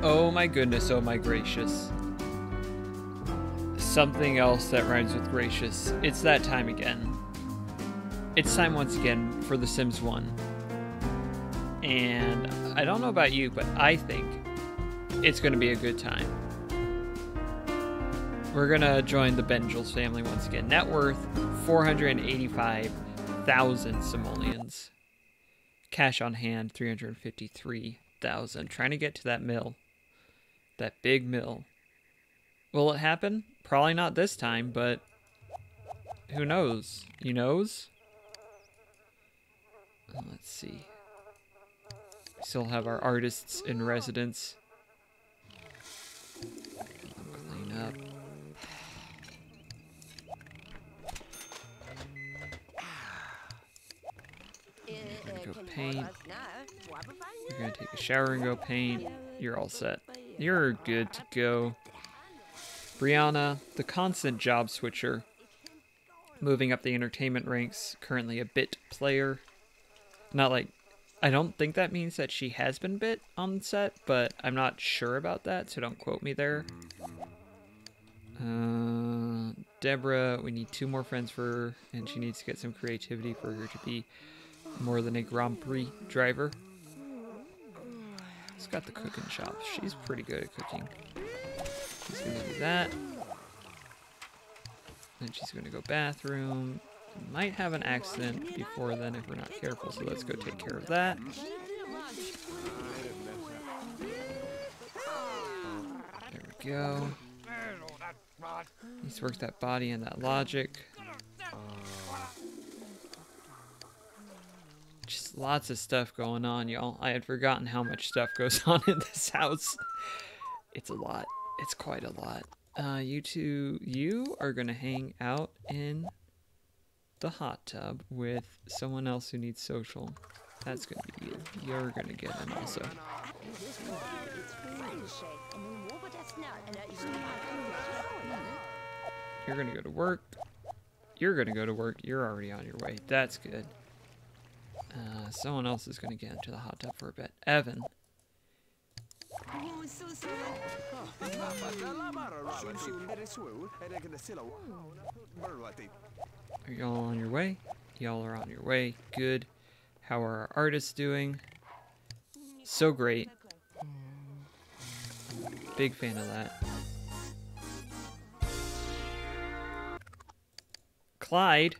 Oh my goodness, oh my gracious. Something else that rhymes with gracious. It's that time again. It's time once again for The Sims 1. And I don't know about you, but I think it's going to be a good time. We're going to join the Benjels family once again. Net worth 485,000 simoleons. Cash on hand 353,000. Trying to get to that mill. That big mill. Will it happen? Probably not this time, but who knows? You knows? Let's see. We still have our artists in residence. Clean up. You're gonna go paint. You're gonna take a shower and go paint. You're all set. You're good to go. Brianna, the constant job switcher, moving up the entertainment ranks, currently a bit player. Not like, I don't think that means that she has been bit on set, but I'm not sure about that, so don't quote me there. Deborah, we need 2 more friends for her, and she needs to get some creativity for her to be more than a Grand Prix driver. She's got the cooking chops. She's pretty good at cooking. She's gonna do that. Then she's gonna go bathroom. Might have an accident before then if we're not careful, so let's go take care of that. There we go. Needs to work that body and that logic. Just lots of stuff going on, y'all. I had forgotten how much stuff goes on in this house. It's a lot. It's quite a lot. You are gonna hang out in the hot tub with someone else who needs social. That's gonna be you. You're gonna get in also. You're gonna go to work. You're gonna go to work. You're already on your way. That's good. Someone else is gonna get into the hot tub for a bit. Evan. Are y'all on your way? Y'all are on your way. Good. How are our artists doing? So great. Big fan of that. Clyde?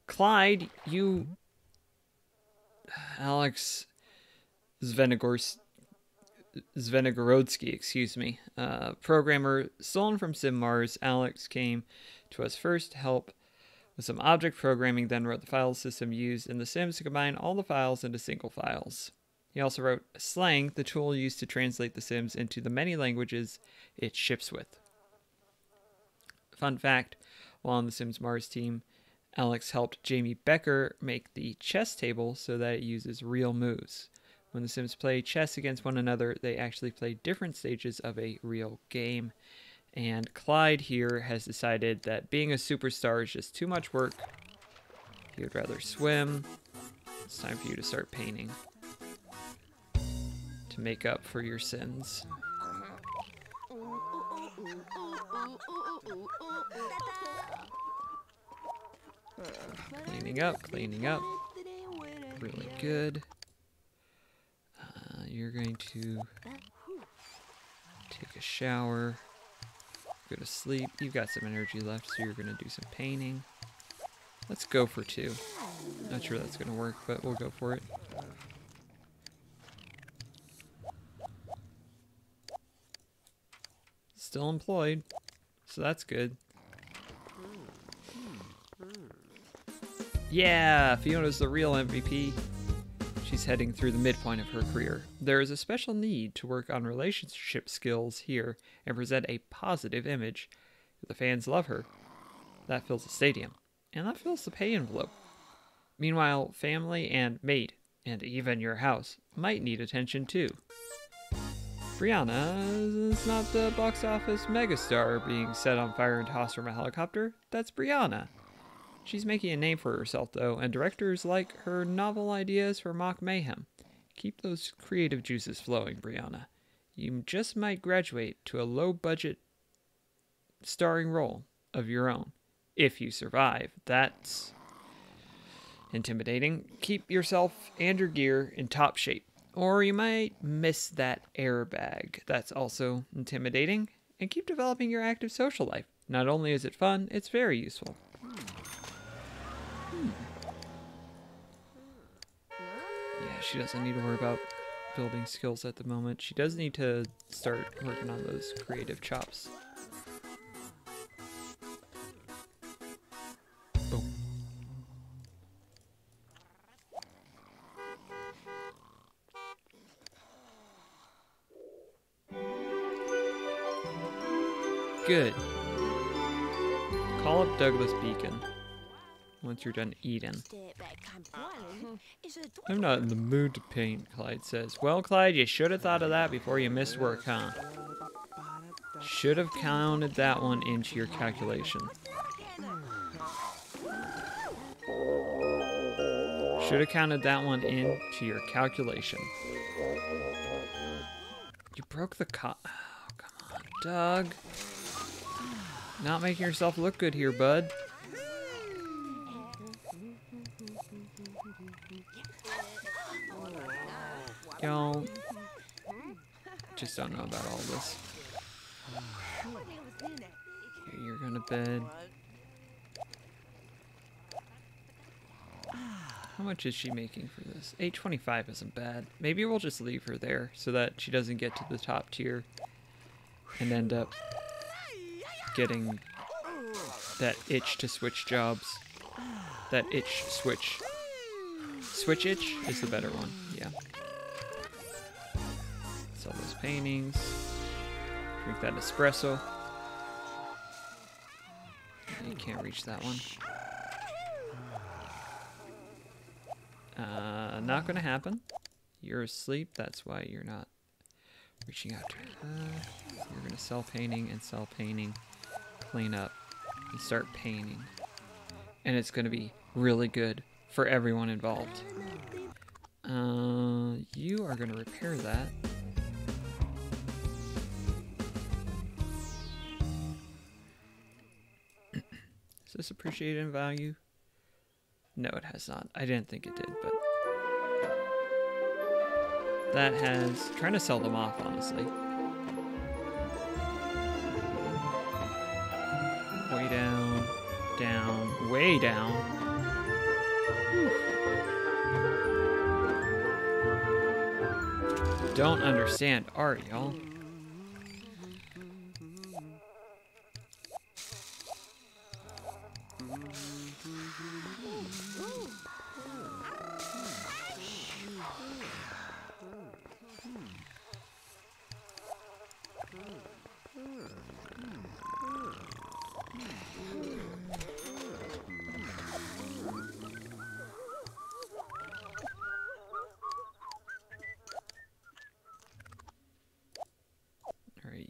Clyde, you... Alex Zvenigorodsky, excuse me. Programmer stolen from Sim Mars. Alex came to us first to help with some object programming, then wrote the file system used in The Sims to combine all the files into single files. He also wrote Slang, the tool used to translate The Sims into the many languages it ships with. Fun fact, while on The Sims Mars team, Alex helped Jamie Becker make the chess table so that it uses real moves. When the Sims play chess against one another, they actually play different stages of a real game. And Clyde here has decided that being a superstar is just too much work. He would rather swim. It's time for you to start painting to make up for your sins. Cleaning up, cleaning up. Really good. You're going to take a shower, go to sleep. You've got some energy left, so you're going to do some painting. Let's go for 2. Not sure that's going to work, but we'll go for it. Still employed, so that's good. Yeah, Fiona's the real MVP. She's heading through the midpoint of her career. There is a special need to work on relationship skills here and present a positive image. The fans love her. That fills the stadium. And that fills the pay envelope. Meanwhile, family and mate, and even your house, might need attention too. Brianna is not the box office megastar being set on fire and tossed from a helicopter. That's Brianna. She's making a name for herself, though, and directors like her novel ideas for mock mayhem. Keep those creative juices flowing, Brianna. you just might graduate to a low-budget starring role of your own. If you survive, that's intimidating. Keep yourself and your gear in top shape, or you might miss that airbag. That's also intimidating. And keep developing your active social life. Not only is it fun, it's very useful. Yeah, she doesn't need to worry about building skills at the moment. She does need to start working on those creative chops. Boom. Good. Call up Douglas Beacon once you're done eating. I'm not in the mood to paint, Clyde says. Well, Clyde, you should have thought of that before you missed work, huh? Should have counted that one into your calculation. Should have counted that one into your calculation. You broke the Oh, come on, Doug. Not making yourself look good here, bud. Y'all just don't know about all this. Here, you're going to bed. How much is she making for this? $8.25 isn't bad. Maybe we'll just leave her there so that she doesn't get to the top tier and end up getting that itch to switch jobs. That itch switch. Switch itch is the better one, yeah. Sell those paintings. Drink that espresso. You can't reach that one. Not gonna happen. You're asleep, that's why you're not reaching out to her. You're gonna sell painting and sell painting. Clean up and start painting. And it's gonna be really good for everyone involved. You are gonna repair that. Is this appreciated in value? No, it has not. I didn't think it did, but that has... Trying to sell them off, honestly. Way down, down, way down. Whew. Don't understand art, y'all.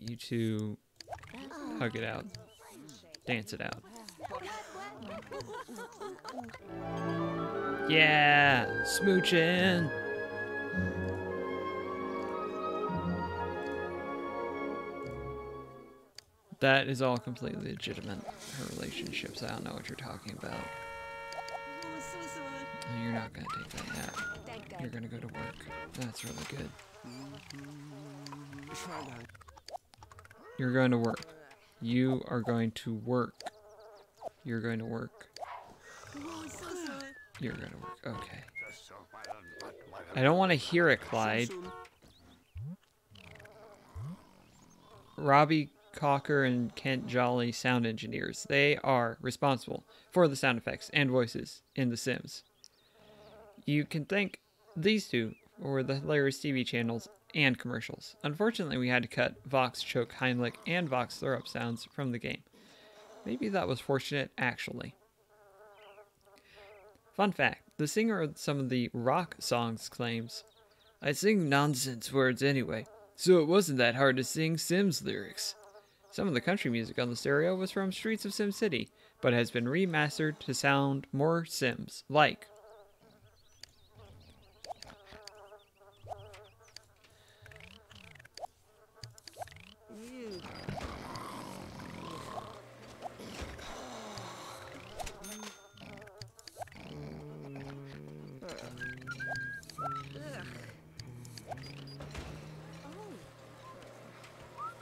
You two hug it out. Dance it out. Yeah! Smooching! That is all completely legitimate, her relationships. I don't know what you're talking about. You're not gonna take that nap. You're gonna go to work. That's really good. You're going to work. You are going to work. You're going to work. You're going to work. Okay. I don't want to hear it, Clyde. Robbie Cocker and Kent Jolly sound engineers. They are responsible for the sound effects and voices in The Sims. You can thank these two for the hilarious TV channels and commercials. Unfortunately, we had to cut Vox Choke Heimlich and Vox Throw Up sounds from the game. Maybe that was fortunate, actually. Fun fact, the singer of some of the rock songs claims, "I sing nonsense words anyway, so it wasn't that hard to sing Sims lyrics." Some of the country music on the stereo was from Streets of Sim City, but has been remastered to sound more Sims, like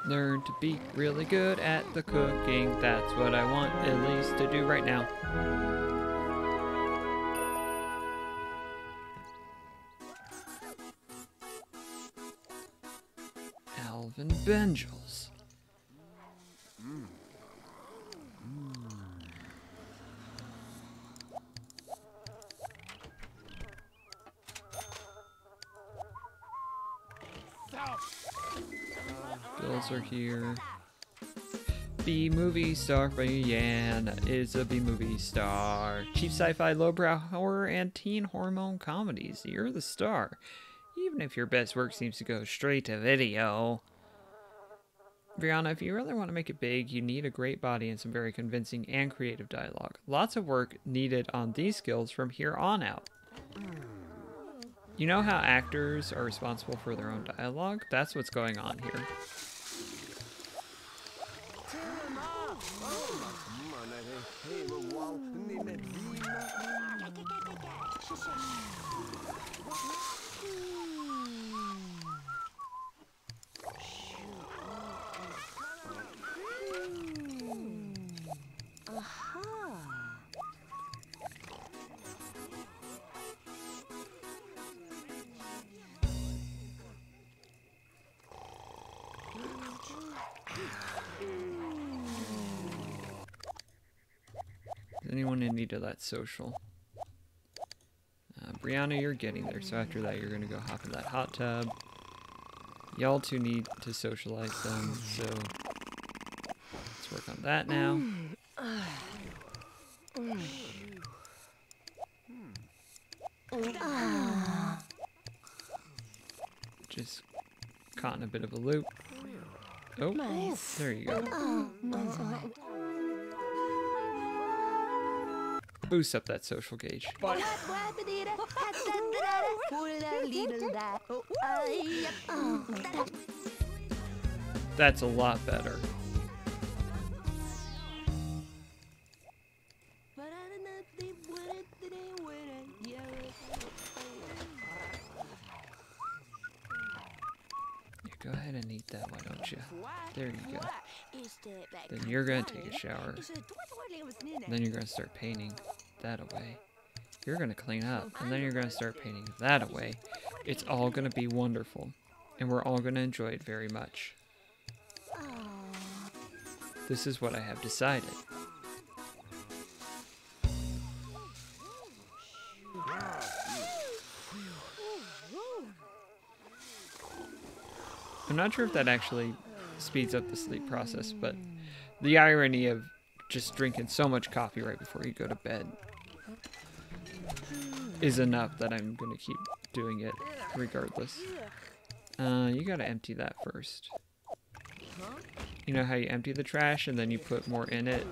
Learn to be really good at the cooking. That's what I want at least to do right now. Alvin Benjels. Bills are here. B-movie star, Brianna is a B-movie star. Cheap sci-fi, lowbrow horror, and teen hormone comedies. You're the star, even if your best work seems to go straight to video. Brianna, if you really want to make it big, you need a great body and some very convincing and creative dialogue. Lots of work needed on these skills from here on out. You know how actors are responsible for their own dialogue? That's what's going on here. Is anyone in need of that social? Brianna, you're getting there, so after that you're going to go hop in that hot tub. Y'all two need to socialize them, so let's work on that now. Just caught in a bit of a loop. Oh, there you go. Boost up that social gauge. That's a lot better. Go ahead and eat that, why don't you? There you go. Then you're gonna take a shower. Then you're gonna start painting that away. You're gonna clean up, and then you're gonna start painting that away. It's all gonna be wonderful, and we're all gonna enjoy it very much. This is what I have decided. I'm not sure if that actually speeds up the sleep process, but the irony of just drinking so much coffee right before you go to bed is enough that I'm going to keep doing it regardless. You got to empty that first. You know how you empty the trash and then you put more in it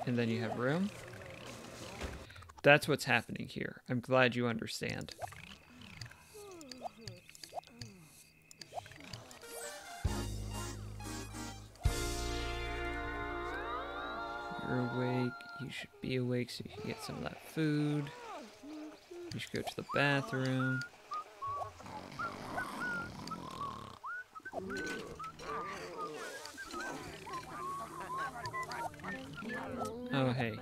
and then you have room? That's what's happening here. I'm glad you understand. You're awake. You should be awake so you can get some of that food. You should go to the bathroom. Oh, hey.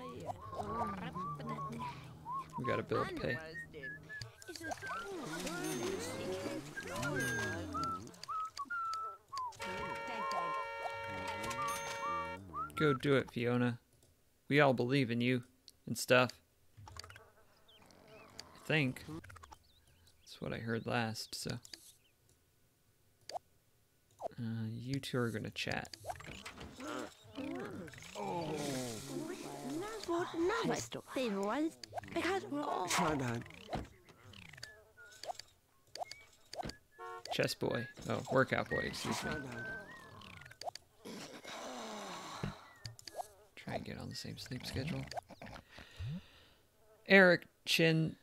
We got a bill to pay. Go do it, Fiona. We all believe in you and stuff. I think. That's what I heard last, so. You two are gonna chat. Chess boy. Oh, workout boy, excuse me. Try and get on the same sleep schedule. Eric Chin,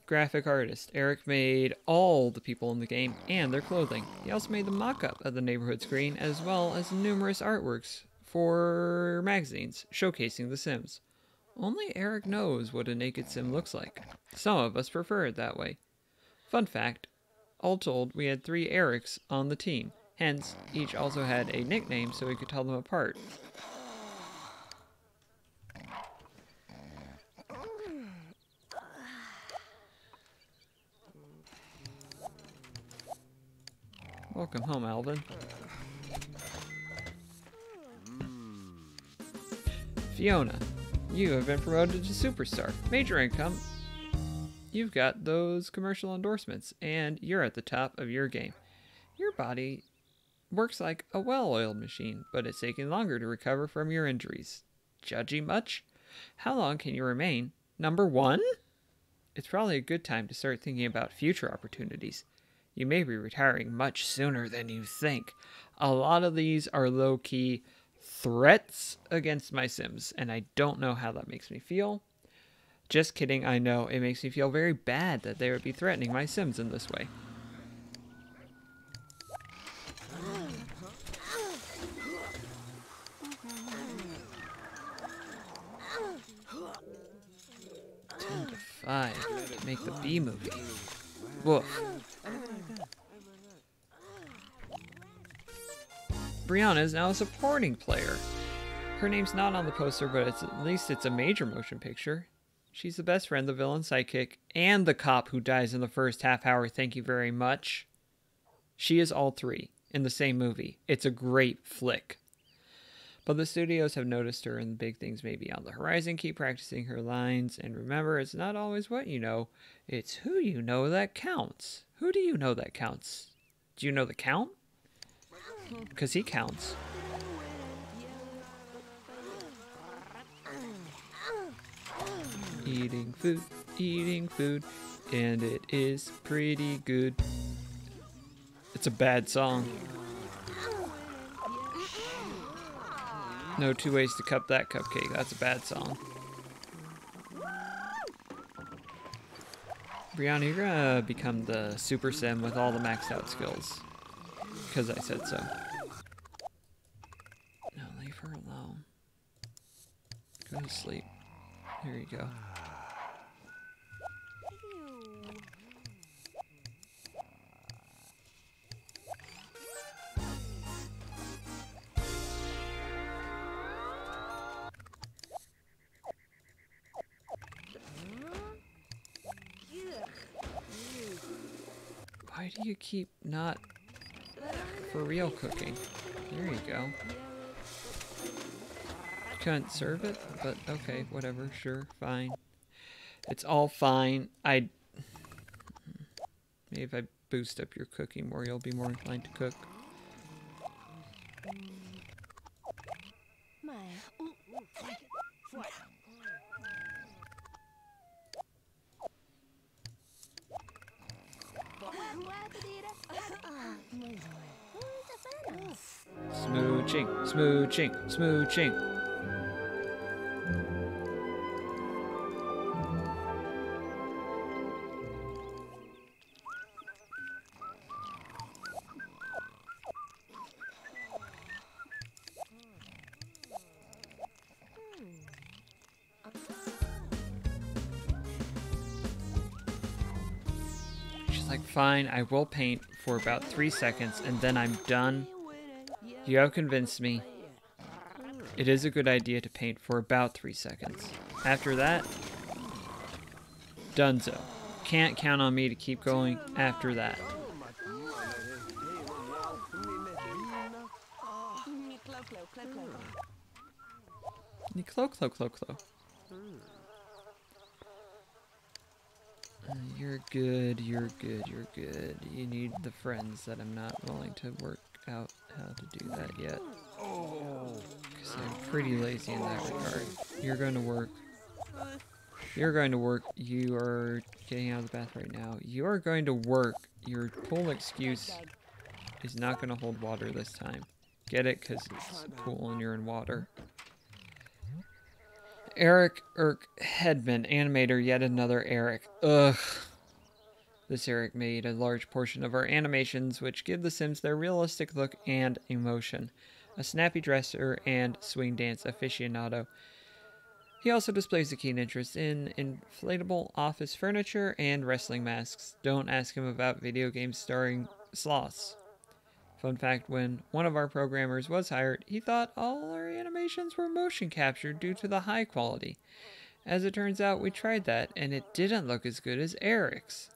graphic artist. Eric made all the people in the game and their clothing. He also made the mock-up of the neighborhood screen as well as numerous artworks for magazines showcasing The Sims. Only Eric knows what a naked sim looks like. Some of us prefer it that way. Fun fact, all told, we had 3 Erics on the team. Hence, each also had a nickname so we could tell them apart. Welcome home, Alvin. Fiona, you have been promoted to superstar. Major income. You've got those commercial endorsements, and you're at the top of your game. Your body works like a well-oiled machine, but it's taking longer to recover from your injuries. Judgy much? How long can you remain number one? It's probably a good time to start thinking about future opportunities. You may be retiring much sooner than you think. A lot of these are low-key threats against my Sims, and I don't know how that makes me feel. Just kidding, I know. It makes me feel very bad that they would be threatening my Sims in this way. To make the B movie. Woof. Brianna is now a supporting player. Her name's not on the poster, but at least it's a major motion picture. She's the best friend, the villain sidekick, and the cop who dies in the first half hour. Thank you very much. She is all three in the same movie. It's a great flick. But the studios have noticed her and big things may be on the horizon. Keep practicing her lines. And remember, it's not always what you know. It's who you know that counts. Who do you know that counts? Do you know the count? Because he counts. Eating food, and it is pretty good. It's a bad song. No two ways to cup that cupcake. That's a bad song. Brianna, you're gonna become the super sim with all the maxed out skills. Because I said so. No, leave her alone. Go to sleep. There you go. Why do you keep not for real cooking? There you go. Couldn't serve it, but okay, whatever, sure, fine. It's all fine. Maybe if I boost up your cooking more, you'll be more inclined to cook. Smooching, smooching, smooching. She's like, fine, I will paint for about 3 seconds and then I'm done. You have convinced me. It is a good idea to paint for about 3 seconds. After that, donezo. Can't count on me to keep going after that. Clo. You're good. You need the friends that I'm not willing to work out how to do that yet. Because I'm pretty lazy in that regard. You're going to work. You are getting out of the bath right now. You are going to work. Your pool excuse is not going to hold water this time. Get it? Because it's a pool and you're in water. Eric Hedman, animator, yet another Eric. Ugh. This Eric made a large portion of our animations, which give the Sims their realistic look and emotion. A snappy dresser and swing dance aficionado. He also displays a keen interest in inflatable office furniture and wrestling masks. Don't ask him about video games starring sloths. Fun fact, when one of our programmers was hired, he thought all our animations were motion captured due to the high quality. As it turns out, we tried that, and it didn't look as good as Eric's.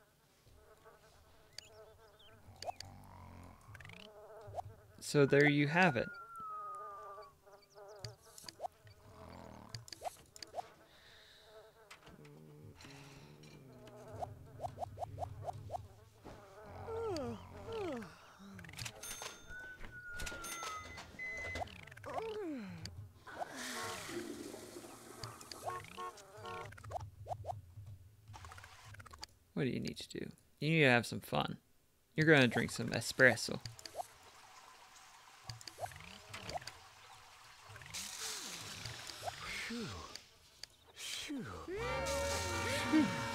So there you have it. What do you need to do? You need to have some fun. You're going to drink some espresso.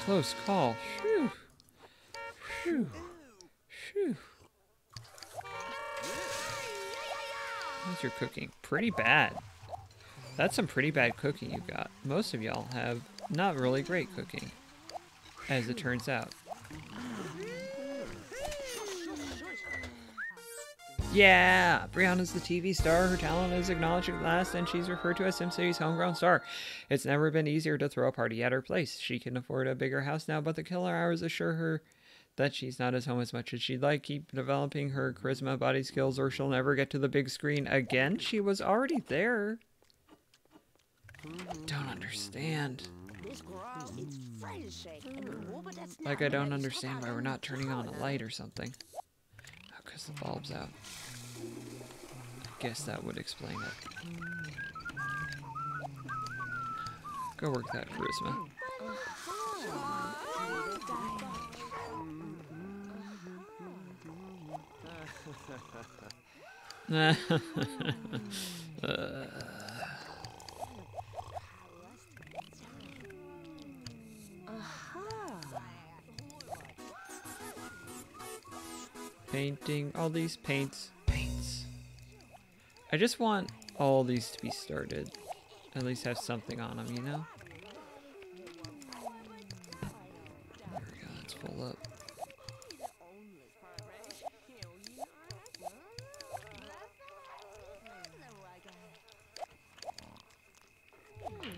Close call. Phew. Phew. Phew. How's your cooking? Pretty bad. That's some pretty bad cooking you got. Most of y'all have not really great cooking, as it turns out. Yeah! Brianna's the TV star. Her talent is acknowledged at last, and she's referred to as SimCity's homegrown star. It's never been easier to throw a party at her place. She can afford a bigger house now, but the killer hours assure her that she's not at home as much as she'd like. Keep developing her charisma, body skills, or she'll never get to the big screen again. She was already there. Don't understand. Like, I don't understand why we're not turning on a light or something. Oh, because the bulb's out. I guess that would explain it. Go work that charisma. Painting all these paints. I just want all these to be started. At least have something on them, you know? There we go, let's full up.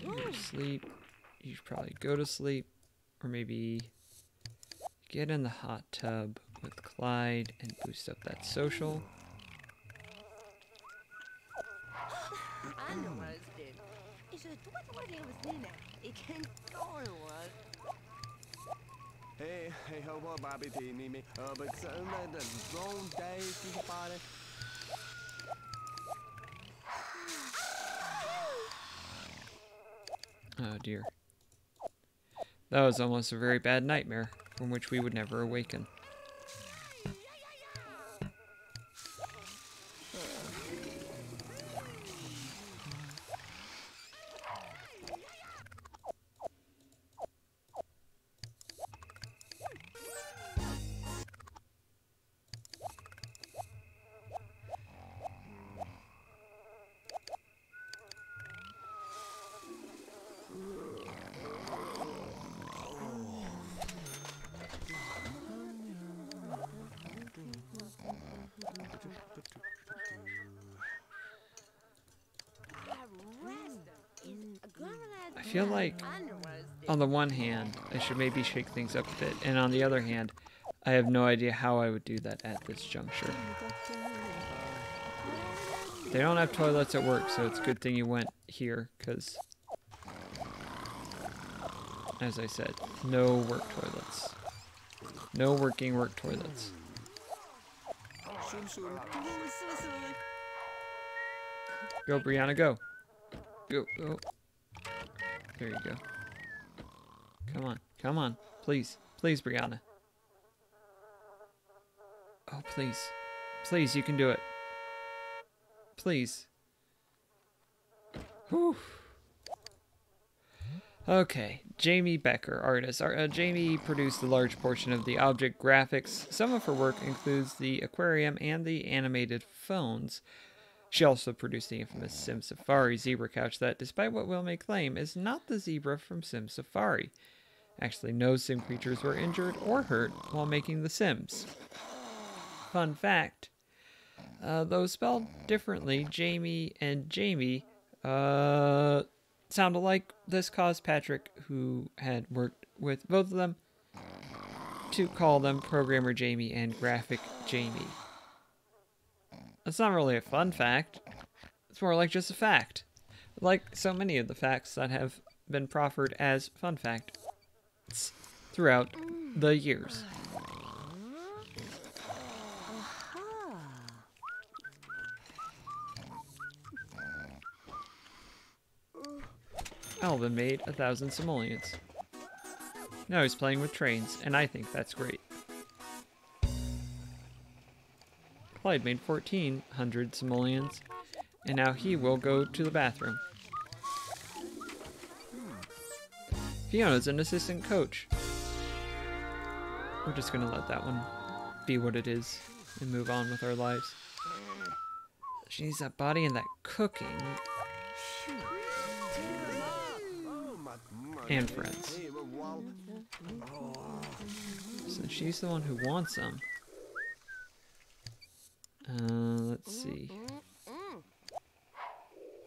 You go to sleep. You should probably go to sleep. Or maybe get in the hot tub with Clyde and boost up that social. Oh dear. That was almost a very bad nightmare from which we would never awaken. I feel like, on the one hand, I should maybe shake things up a bit, and on the other hand, I have no idea how I would do that at this juncture. They don't have toilets at work, so it's a good thing you went here, because, as I said, no work toilets. No working work toilets. Go, Brianna, go. Go, go. There you go. Come on, come on. Please, please, Brianna. Oh, please. Please, you can do it. Please. Whew. Okay, Jamie Becker, artist. Jamie produced a large portion of the object graphics. Some of her work includes the aquarium and the animated phones. She also produced the infamous Sim Safari zebra couch that, despite what Will may claim, is not the zebra from Sim Safari. Actually, no Sim creatures were injured or hurt while making the Sims. Fun fact, Though spelled differently, Jamie and Jamie sound alike. This caused Patrick, who had worked with both of them, to call them Programmer Jamie and Graphic Jamie. That's not really a fun fact. It's more like just a fact. Like so many of the facts that have been proffered as fun facts throughout the years. Alvin made 1,000 simoleons. Now he's playing with trains, and I think that's great. Clyde made 1,400 simoleons, and now he will go to the bathroom. Fiona's an assistant coach. We're just gonna let that one be what it is and move on with our lives. She needs that body and that cooking. And friends. So she's the one who wants them. Let's see.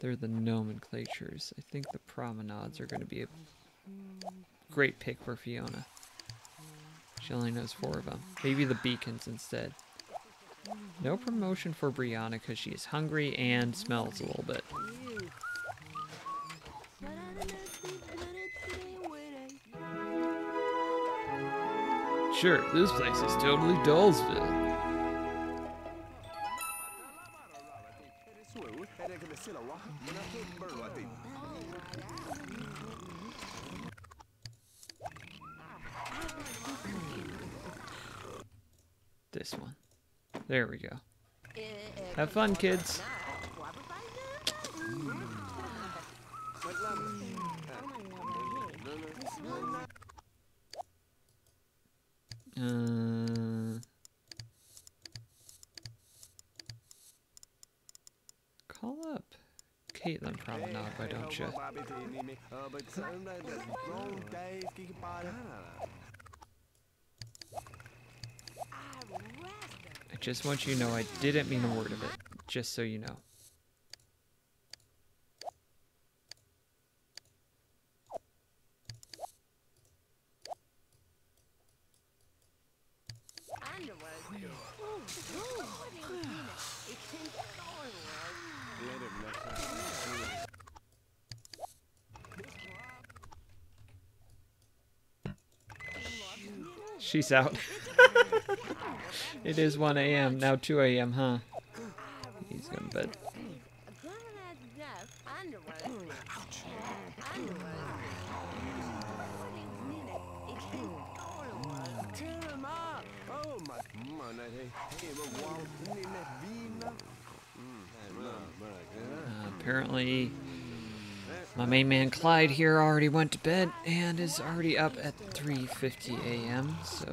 They're the nomenclatures. I think the promenades are going to be a great pick for Fiona. She only knows 4 of them. Maybe the beacons instead. No promotion for Brianna because she is hungry and smells a little bit. Sure, this place is totally Dollsville. This one. There we go. Have fun, kids. Call up Caitlin Promenade, why don't you? I just want you to know I didn't mean a word of it, just so you know. She's out. It is 1 a.m. Now 2 a.m., huh? He's going to bed. Apparently, my main man Clyde here already went to bed and is already up at 3:50 a.m. So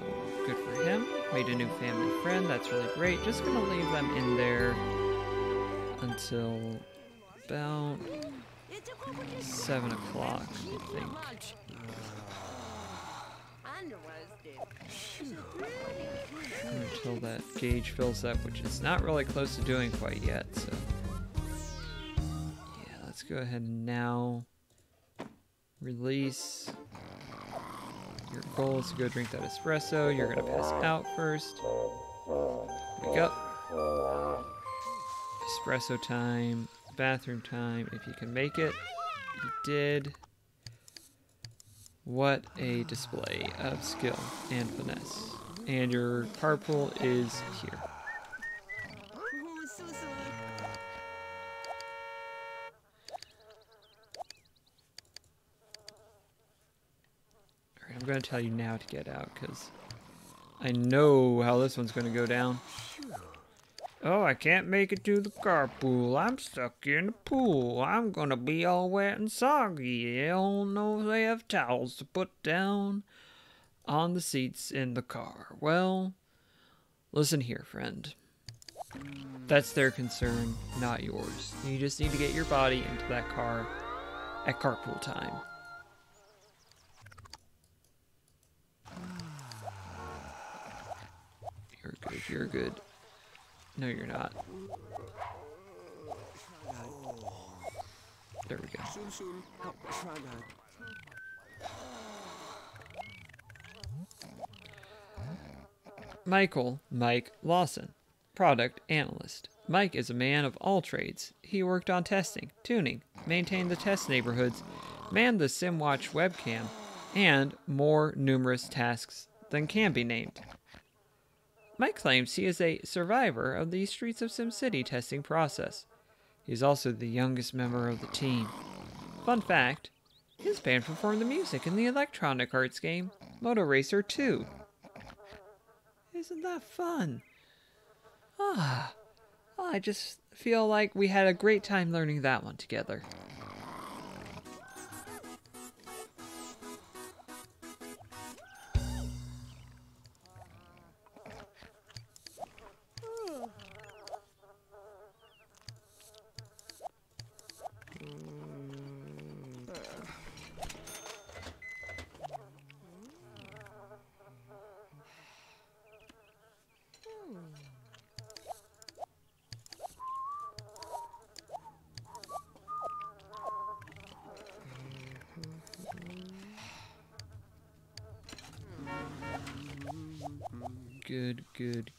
good for him. Made a new family friend. That's really great. Just gonna leave them in there until about 7 o'clock, I think. Until that gauge fills up, which it's not really close to doing quite yet. So yeah, let's go ahead and now release. Your goal is to go drink that espresso. You're gonna pass out first. Wake up. Espresso time, bathroom time, if you can make it. You did. What a display of skill and finesse. And your carpool is here. Alright, I'm going to tell you now to get out, because I know how this one's going to go down. Oh, I can't make it to the carpool. I'm stuck in the pool. I'm going to be all wet and soggy. I don't know if they have towels to put down on the seats in the car. Well, listen here, friend. That's their concern, not yours. You just need to get your body into that car at carpool time. You're good, you're good. No, you're not. There we go. Mike Lawson, product analyst. Mike is a man of all trades. He worked on testing, tuning, maintained the test neighborhoods, manned the SimWatch webcam, and more numerous tasks than can be named. Mike claims he is a survivor of the Streets of SimCity testing process. He is also the youngest member of the team. Fun fact, his band performed the music in the Electronic Arts game Moto Racer 2. Isn't that fun? I just feel like we had a great time learning that one together.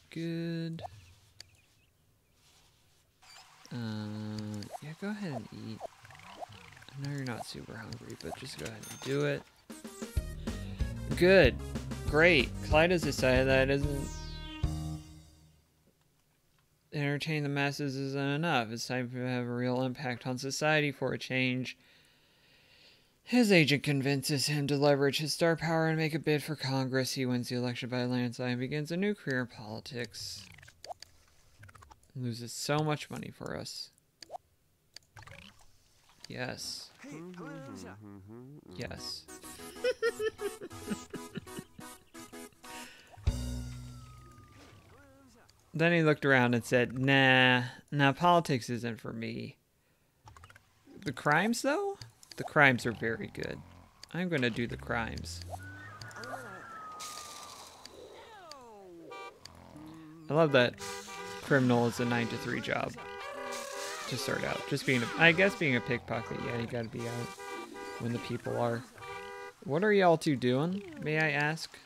Good. Yeah, go ahead and eat. I know you're not super hungry, but just go ahead and do it. Good. Great. Clyde has decided that isn't entertain the masses isn't enough. It's time to have a real impact on society for a change. His agent convinces him to leverage his star power and make a bid for Congress. He wins the election by a landslide and begins a new career in politics. Loses so much money for us. Yes. Yes. Then he looked around and said, nah, politics isn't for me. The crimes, though? The crimes are very good. I'm going to do the crimes. I love that criminal is a 9 to 3 job to start out. Just being, I guess being a pickpocket, yeah, you gotta be out when the people are. What are y'all two doing, may I ask?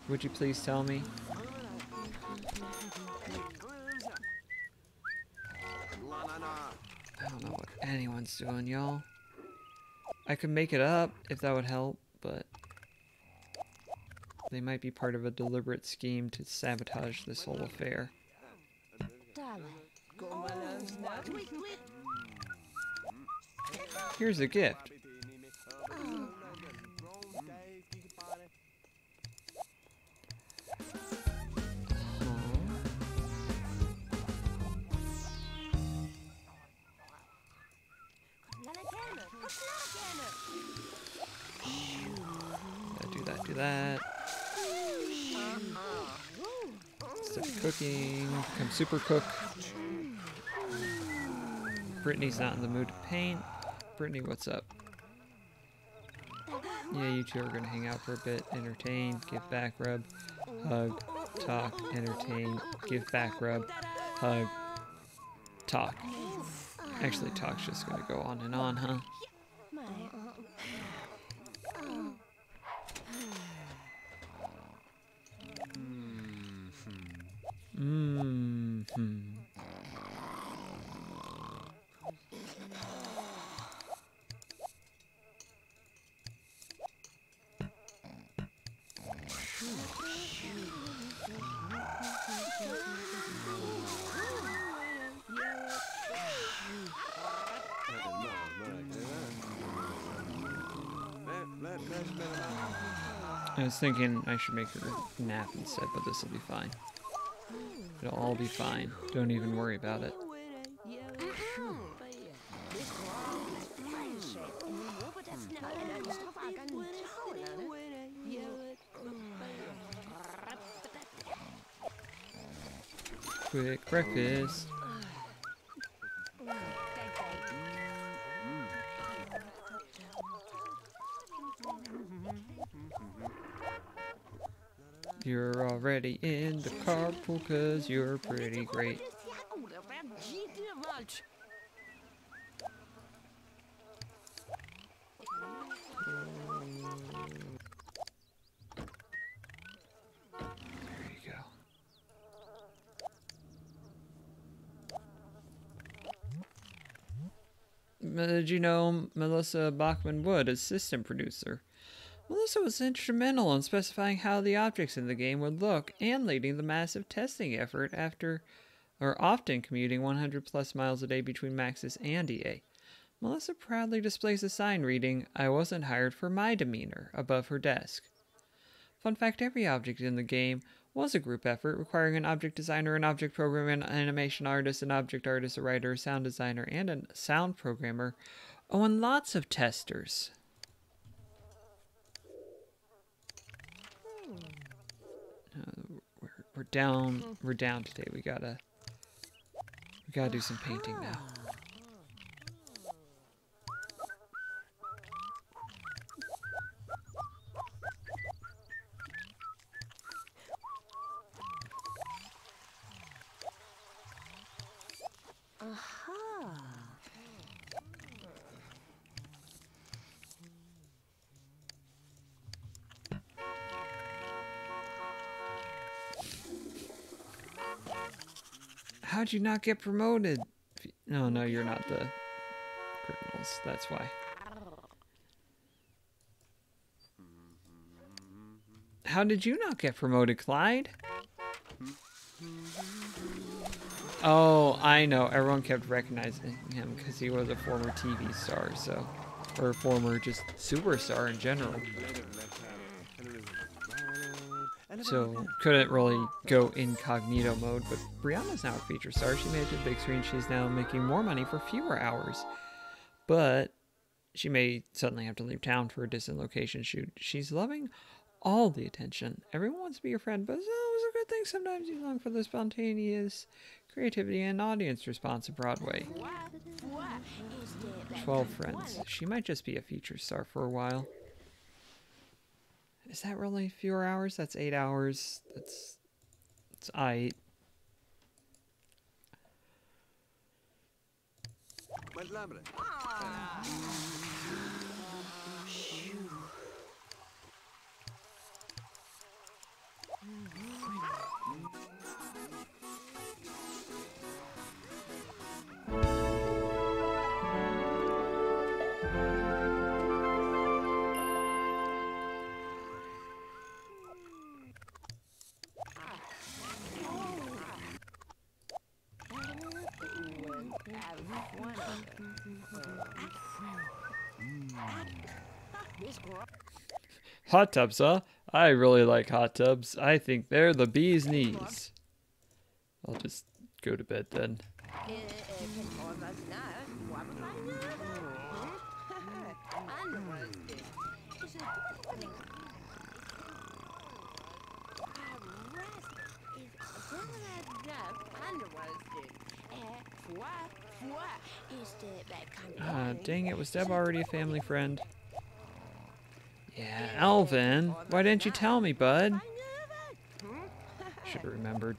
Would you please tell me? I don't know what anyone's doing, y'all. I could make it up if that would help, but they might be part of a deliberate scheme to sabotage this whole affair. Here's a gift. Do that. Start cooking. Become super cook. Brittany's not in the mood to paint. Brittany, what's up? Yeah, you two are gonna hang out for a bit. Entertain. Give back rub. Hug. Talk. Entertain. Give back rub. Hug. Talk. Actually, talk's just gonna go on and on, huh? I was thinking I should make her nap instead, but this will be fine. It'll all be fine. Don't even worry about it. Quick breakfast. You're already in the carpool 'cause you're pretty great. There you go. Did you know Melissa Bachman-Wood, assistant producer? Melissa was instrumental in specifying how the objects in the game would look and leading the massive testing effort often commuting 100 plus miles a day between Maxis and EA. Melissa proudly displays a sign reading, "I wasn't hired for my demeanor," above her desk. Fun fact, every object in the game was a group effort requiring an object designer, an object programmer, an animation artist, an object artist, a writer, a sound designer, and a sound programmer. Oh, and lots of testers. We're down today. We gotta do some painting now. How'd you not get promoted? No, you're not the criminals. That's why. How did you not get promoted, Clyde? Oh, I know. Everyone kept recognizing him because he was a former TV star, so... Or a former just superstar in general. So, couldn't really go incognito mode, but Brianna's now a feature star. She made it to the big screen. She's now making more money for fewer hours. But she may suddenly have to leave town for a distant location shoot. She's loving all the attention. Everyone wants to be your friend, but it's always a good thing. Sometimes you long for the spontaneous creativity and audience response of Broadway. 12 friends. She might just be a feature star for a while. Is that really fewer hours? That's 8 hours. It's aight. Hot tubs, huh? I really like hot tubs. I think they're the bee's knees. I'll just go to bed then. Dang it, was Deb already a family friend? Yeah, Alvin, why didn't you tell me, bud? Should have remembered.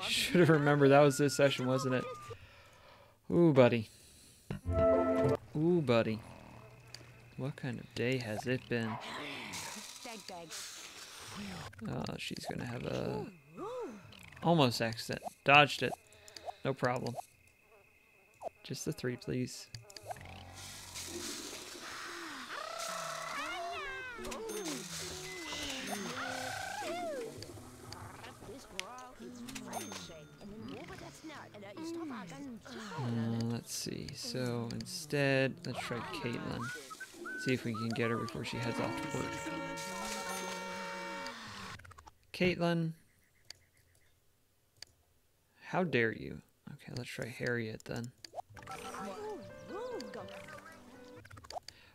Should have remembered that was this session, wasn't it? Ooh, buddy. Ooh, buddy. What kind of day has it been? Oh, she's gonna have a... Almost accident. Dodged it. No problem. Just the 3, please. Let's see. So instead, let's try Caitlin. See if we can get her before she heads off to work. Caitlin. How dare you? Okay, let's try Harriet then.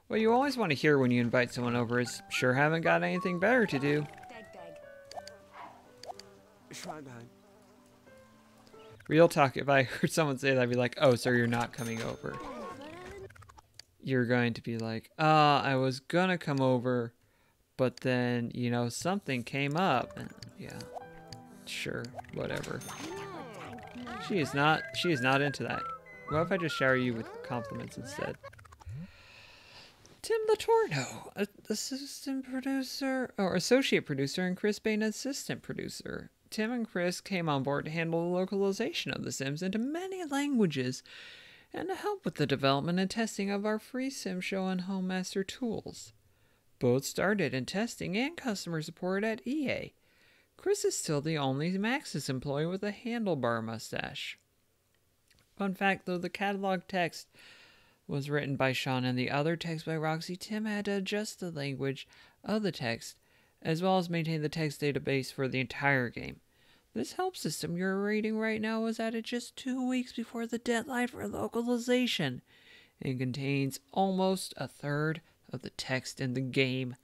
What you always want to hear when you invite someone over is, "Sure haven't got anything better to do." Real talk, if I heard someone say that, I'd be like, "Oh, so you're not coming over." You're going to be like, I was gonna come over, But then, you know, something came up. And yeah, sure, whatever. She is not into that. What if I just shower you with compliments instead? Tim the Torno, assistant producer, or associate producer, and Chris Bain, assistant producer. Tim and Chris came on board to handle the localization of The Sims into many languages and to help with the development and testing of our free Sim Show and Home Master tools. Both started in testing and customer support at EA. Chris is still the only Maxis employee with a handlebar mustache. Fun fact though, the catalog text was written by Sean and the other text by Roxy. Tim had to adjust the language of the text, as well as maintain the text database for the entire game. This help system you're reading right now was added just 2 weeks before the deadline for localization and contains almost a third of the text in the game.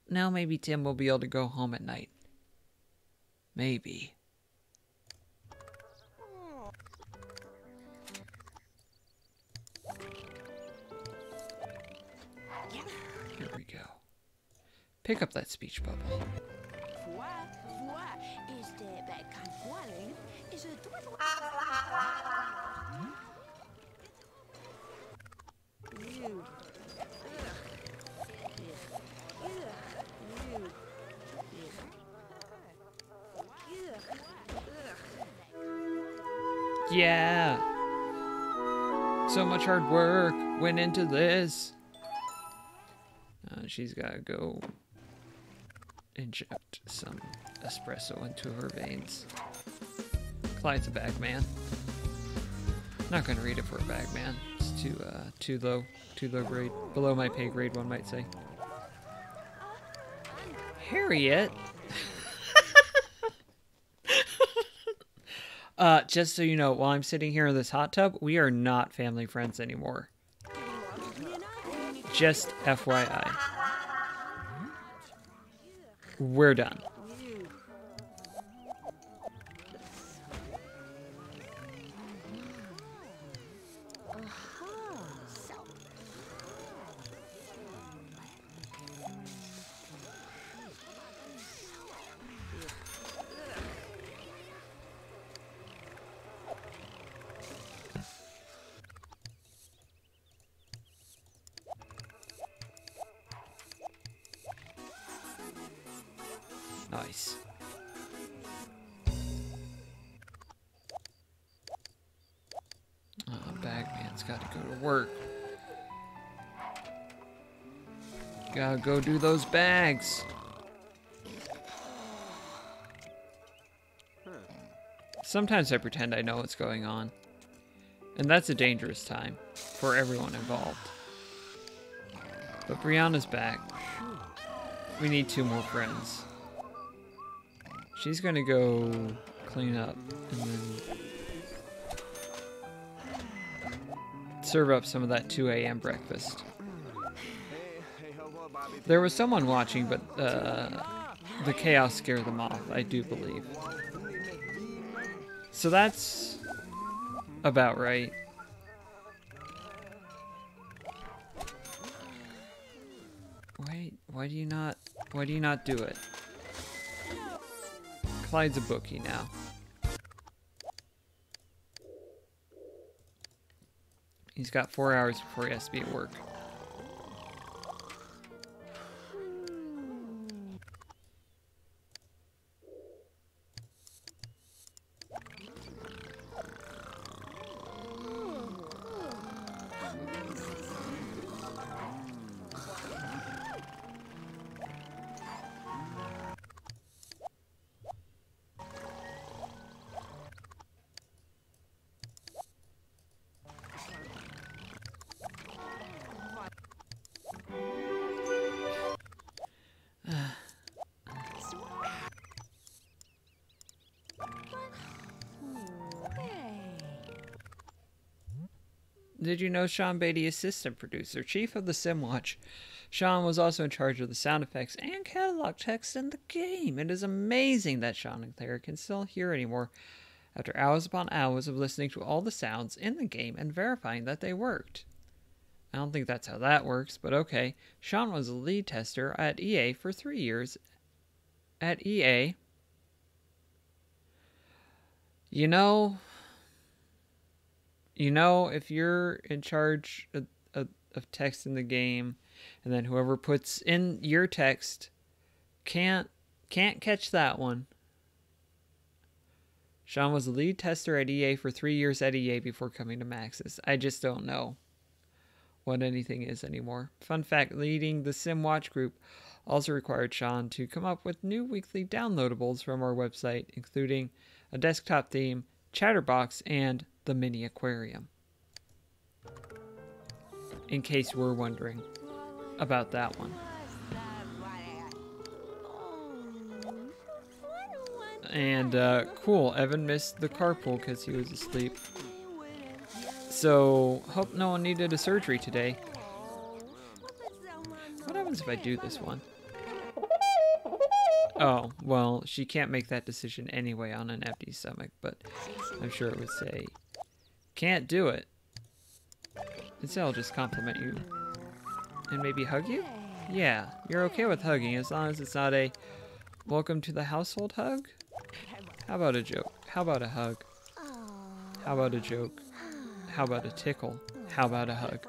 Now maybe Tim will be able to go home at night. Maybe. Here we go. Pick up that speech bubble. Yeah. So much hard work went into this. She's got to go inject some espresso into her veins. Clyde's a bag man. Not gonna read it for a bag man. It's too low grade, below my pay grade, one might say. Harriet. Just so you know, while I'm sitting here in this hot tub, we are not family friends anymore. Just FYI. We're done. Nice. Bagman's got to go to work. Gotta go do those bags. Sometimes I pretend I know what's going on. And that's a dangerous time for everyone involved. But Brianna's back. We need 2 more friends. She's gonna go clean up and then serve up some of that 2 a.m. breakfast. There was someone watching, but the chaos scared them off, I do believe. So that's about right. Why do you not do it? Clyde's a bookie now. He's got 4 hours before he has to be at work. Did you know Sean Beatty, assistant producer, chief of the Simwatch? Sean was also in charge of the sound effects and catalog text in the game. It is amazing that Sean and Claire can still hear anymore after hours upon hours of listening to all the sounds in the game and verifying that they worked. I don't think that's how that works, but okay. Sean was a lead tester at EA for 3 years. At EA, you know, if you're in charge of text in the game, and then whoever puts in your text can't catch that one. Sean was the lead tester at EA for 3 years at EA before coming to Maxis. I just don't know what anything is anymore. Fun fact, leading the SimWatch group also required Sean to come up with new weekly downloadables from our website, including a desktop theme, Chatterbox, and the mini aquarium. In case we're wondering about that one. And cool, Evan missed the carpool because he was asleep. So, hope no one needed a surgery today. What happens if I do this one? Oh, well, she can't make that decision anyway on an empty stomach, but I'm sure it would say, can't do it. Instead, I'll just compliment you. And maybe hug you? Yeah, you're okay with hugging as long as it's not a welcome to the household hug? How about a joke? How about a hug? How about a joke? How about a tickle? How about a hug?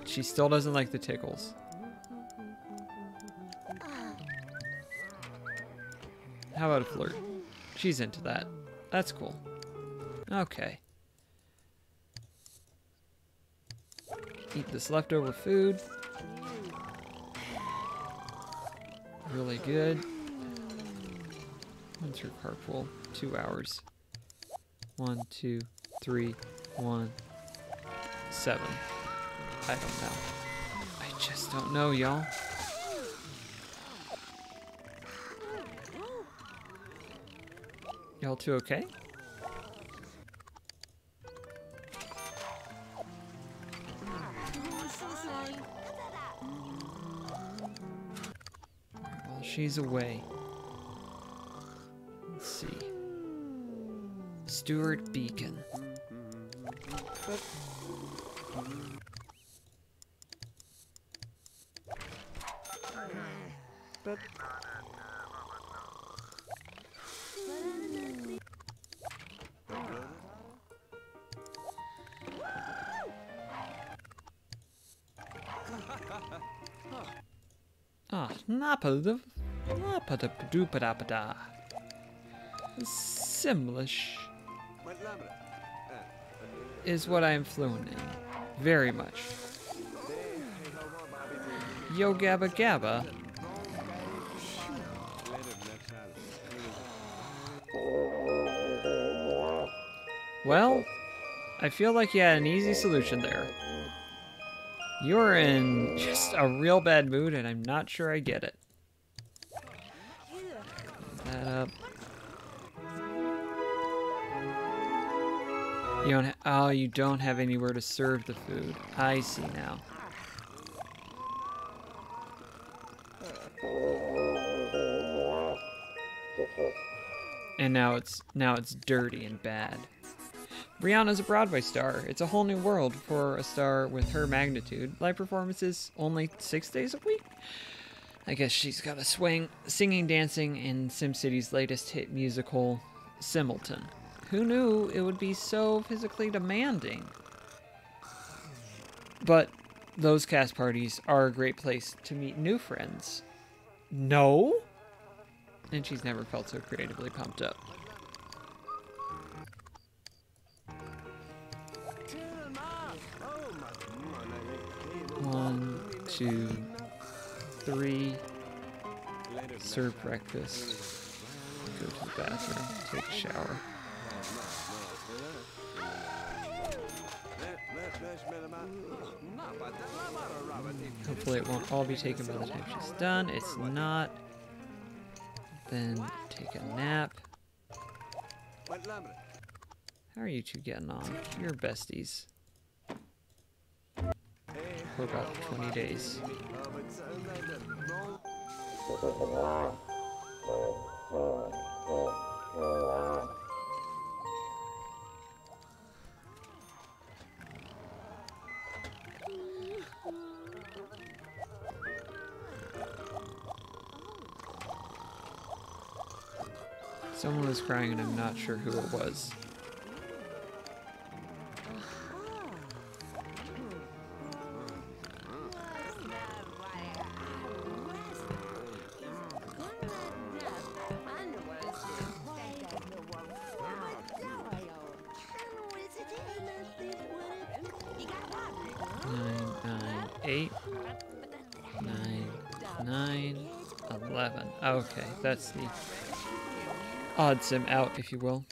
She still doesn't like the tickles. How about a flirt? She's into that. That's cool. Okay. Eat this leftover food. Really good. When's her carpool? 2 hours. 1, 2, 3, 1, 7. I don't know. I just don't know, y'all. Y'all two okay? Well, she's away. Let's see. Stuart Beacon. Ah, napada doopada. Simlish is what I am fluent in. Very much. Yo gabba gabba. Well, I feel like you had an easy solution there. You're in just a real bad mood, and I'm not sure I get it. Clean that up. You don't oh, you don't have anywhere to serve the food. I see now. And now it's dirty and bad. Brianna's a Broadway star. It's a whole new world for a star with her magnitude. Live performances only 6 days a week? I guess she's got a swing, singing, dancing in SimCity's latest hit musical, Simulton. Who knew it would be so physically demanding? But those cast parties are a great place to meet new friends. No? And she's never felt so creatively pumped up. 1, 2, 3. Serve breakfast. Go to the bathroom. Take a shower. Hopefully it won't all be taken by the time she's done. It's not. Then take a nap. How are you two getting on? You're besties. For about 20 days. Someone was crying and I'm not sure who it was. Eight, 9, 9, 11. Okay, that's the odd sim out, if you will.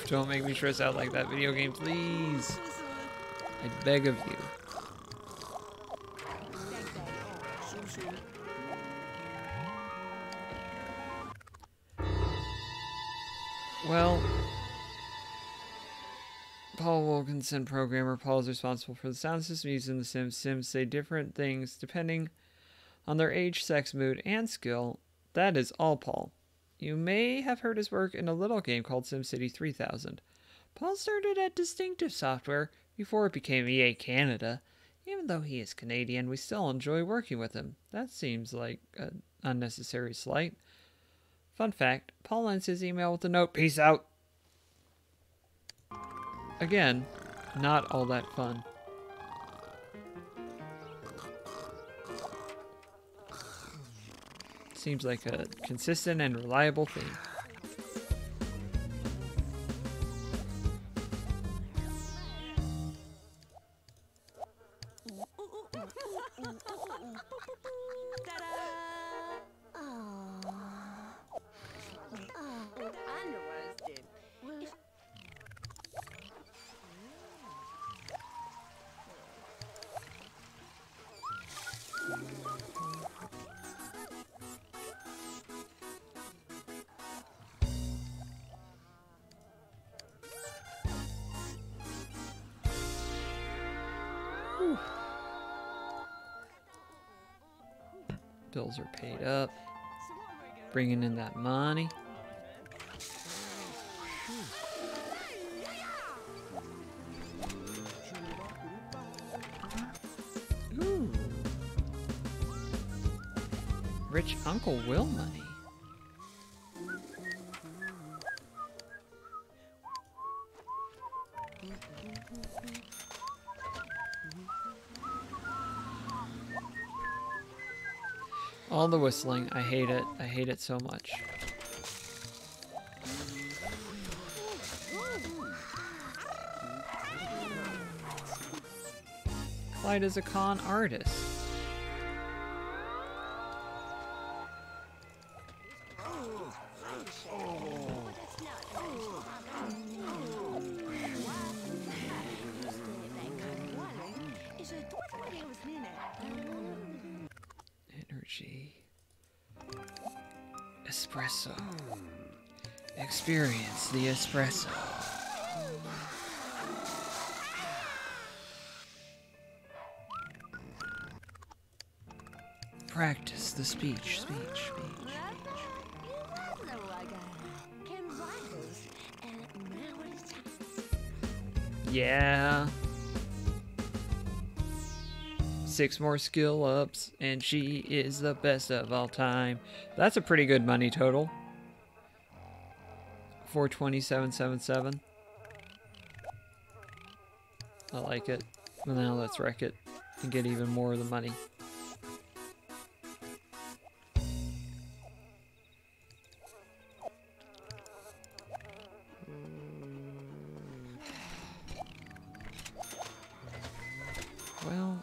Don't make me stress out like that, video game, please. I beg of you. Well, Paul Wilkinson, programmer. Paul is responsible for the sound system used in The Sims. Sims say different things depending on their age, sex, mood, and skill. That is all Paul. You may have heard his work in a little game called SimCity 3000. Paul started at Distinctive Software before it became EA Canada. Even though he is Canadian, we still enjoy working with him. That seems like an unnecessary slight. Fun fact, Paul ends his email with a note, "Peace out." Again, not all that fun. Seems like a consistent and reliable theme. Bills are paid up. Bringing in that money. Ooh. Rich Uncle Will money. All the whistling, I hate it. I hate it so much. Clyde is a con artist. Energy. Espresso. Experience the espresso. Practice the speech. Yeah. 6 more skill ups, and she is the best of all time. That's a pretty good money total. 427.77. I like it. Well, now let's wreck it and get even more of the money. Well,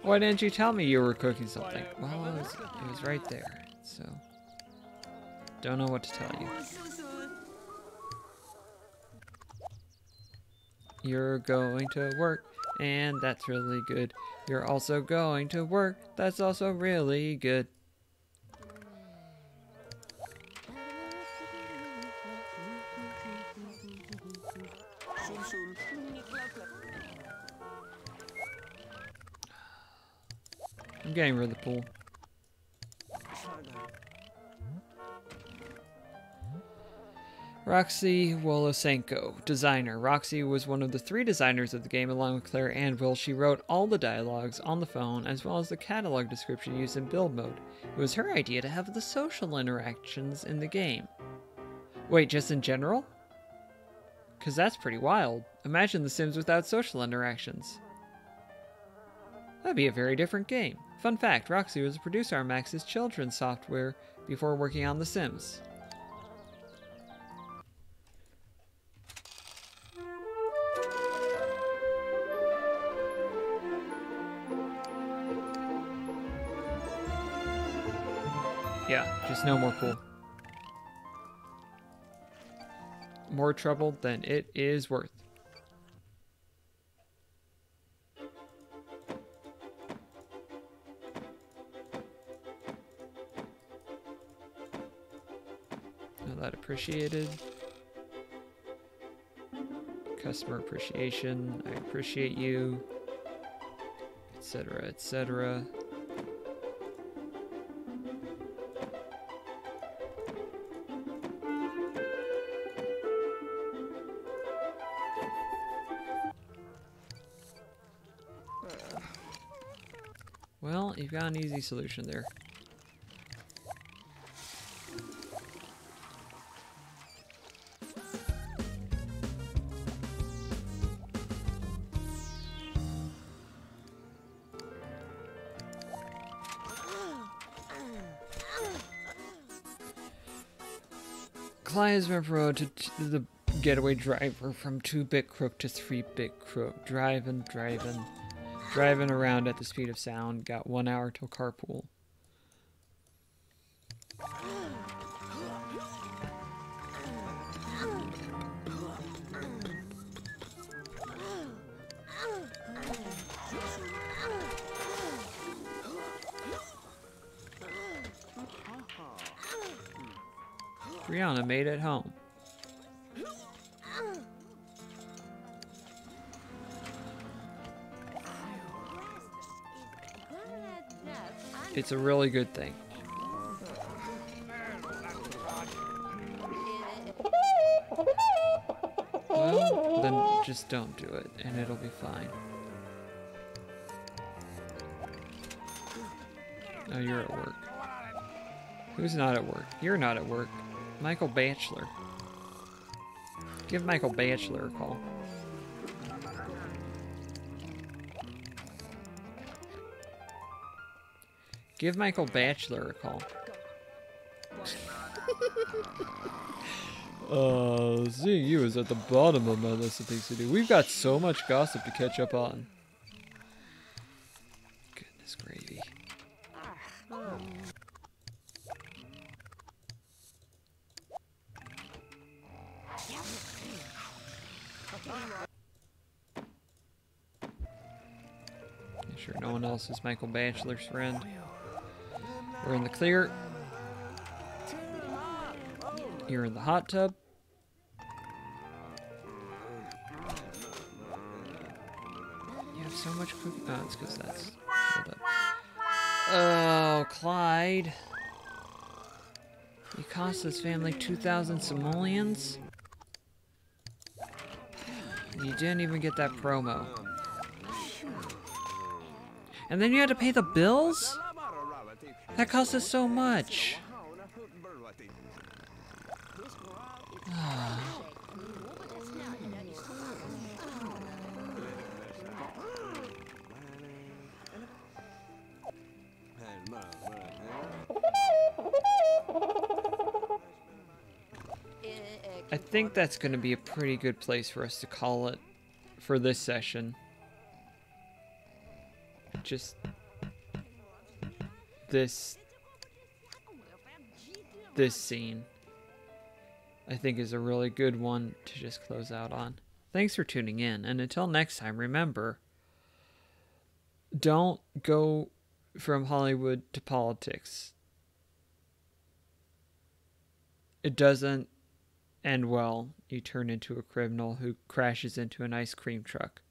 why didn't you tell me you were cooking something? Well, it was right there, so don't know what to tell you. You're going to work, and that's really good. You're also going to work, that's also really good. I'm getting rid of the pool. Roxy Wolosenko, designer. Roxy was one of the 3 designers of the game, along with Claire and Will. She wrote all the dialogues on the phone, as well as the catalog description used in build mode. It was her idea to have the social interactions in the game. Wait, just in general? Because that's pretty wild. Imagine The Sims without social interactions. That'd be a very different game. Fun fact, Roxy was a producer on Max's children's software before working on The Sims. Yeah, just no more pool. More trouble than it is worth. Not that appreciated. Customer appreciation. I appreciate you. Etc. etc. Well, you've got an easy solution there. Cly has been promoted to the getaway driver from 2-bit crook to 3-bit crook. Driving around at the speed of sound. Got 1 hour till carpool. Brianna made it home. It's a really good thing. Well, then just don't do it, and it'll be fine. Oh, you're at work. Who's not at work? You're not at work. Michael Batchelor. Give Michael Batchelor a call. Give Michael Batchelor a call. Seeing you is at the bottom of my list of things to do. We've got so much gossip to catch up on. Goodness gravy. Sure, no one else is Michael Batchelor's friend. We're in the clear. You're in the hot tub. You have so much cooking. Oh, it's because that's... Hold up. Oh, Clyde. You cost this family 2,000 simoleons? You didn't even get that promo. And then you had to pay the bills? That cost us so much. I think that's going to be a pretty good place for us to call it for this session. Just this scene, I think, is a really good one to just close out on. Thanks for tuning in, and until next time, remember, don't go from Hollywood to politics. It doesn't end well. You turn into a criminal who crashes into an ice cream truck.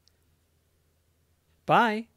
Bye!